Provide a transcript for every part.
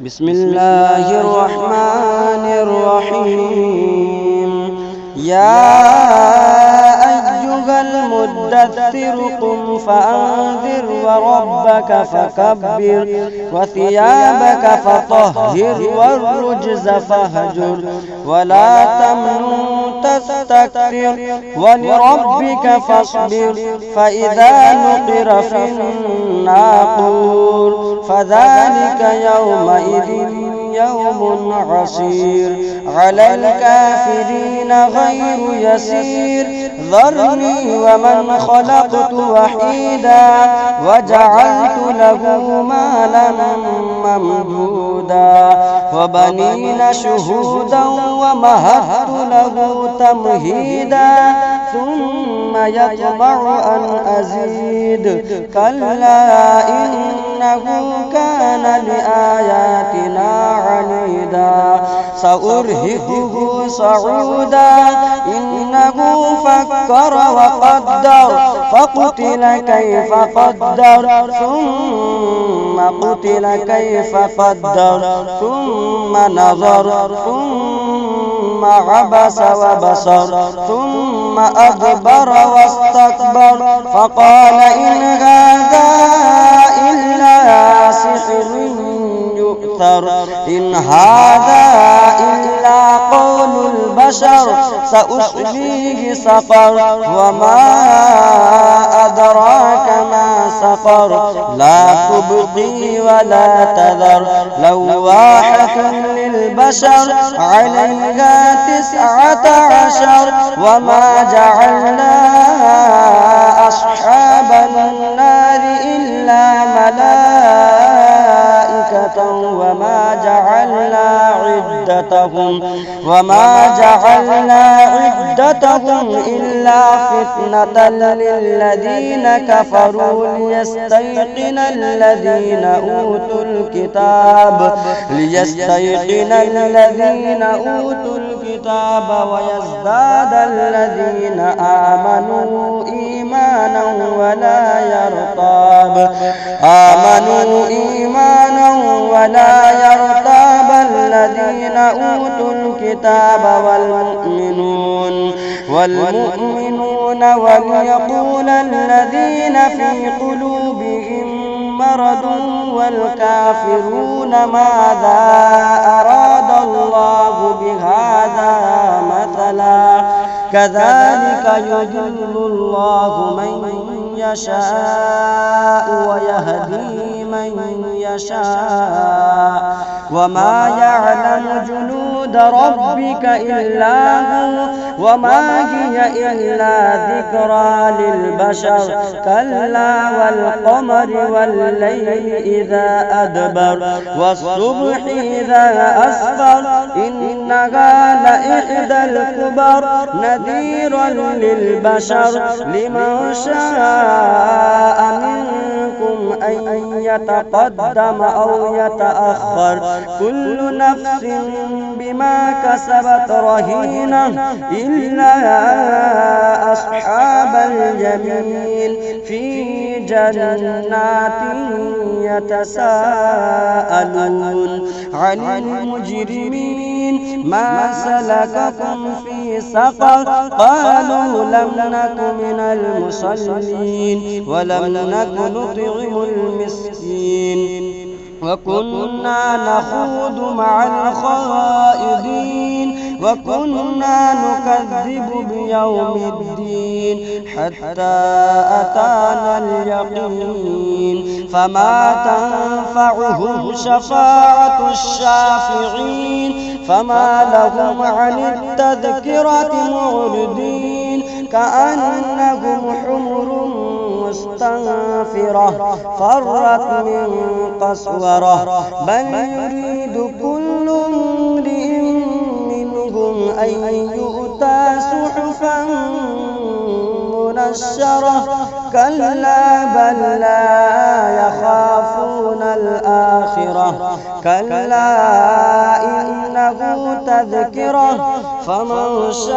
بسم الله الرحمن الرحيم. يا أيها المدثر قم فأنذر وربك فكبر وثيابك فطهر والرجز فاهجر ولا تمنن تستكثر ولربك فاصبر فإذا نقر في الناقور فذلك يومئذ يوم عسير على الكافرين غير يسير. ذرني ومن خلقت وحيدا وجعلت له مالا ممدودا وبنين شهودا ومهدت له تمهيدا ثم يطمع أن أزيد كلا إنه كان لآياتنا عنيدا سأرهقه صعودا إنه فكر وقدر فقتل كيف قدر ثم قتل كيف قدر ثم نظر ثم عبس وبصر ثم أدبر واستكبر فقال إن هذا إلا سحر يؤثر إن هذا إلا قول البشر سأصليه سقر وما أدراك ما سقر لا تبقي ولا تذر لواحة للبشر عليها 19 وما جعلنا أصحاب النار إلا ملائكة وما جعلنا عدتهم إلا فتنة للذين كفروا ليستيقن الذين أوتوا الكتاب ويزداد الذين آمنوا إيمانا ولا يرتاب الذين أوتوا الكتاب والمؤمنون وليقول الذين في قلوبهم مرض والكافرون ماذا أراد الله بهذا مثلا كذلك يضل الله من يشاء ويهدي من يشاء وما يعلم جنود ربك إلا هو وما هي إلا ذكرى للبشر كلا والقمر والليل إذا أدبر والصبح إذا أسفر إنها لإحدى الكبر نذيرا للبشر لمن شاء منكم أن يتقدم أو يتأخر كل نفس بما كسبت رهينة إلا أصحاب اليمين في جنات يتساءلون عن المجرمين ما سلككم في سقر قالوا لم نك من المصلين ولم نك نطعم المسكين وكنا نخوض مع الخائضين وكنا نكذب بيوم الدين حتى أتانا اليقين فما تنفعهم شفاعة الشافعين فما لهم عن التذكرة معرضين كأنهم حمر مستنفرة فرت من قسورة بل يريد كل امرئ منهم أن يؤتى صحفا منشرة كلا بل لا يخافون الآخرة كلا إنه تذكرة فمن شاء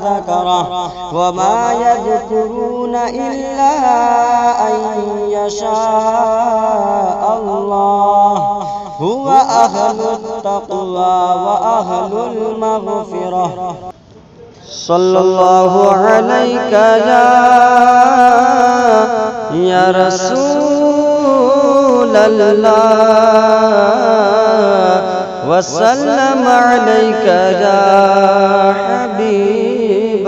ذكره وما يذكرون إلا أن يشاء الله हुवा अहलुत तक़वा व अहलुल मग़फ़िरह। सल्लल्लाहु अलैका या रसूलल्लाह व सल्लम अलैका या हबीबल्लाह।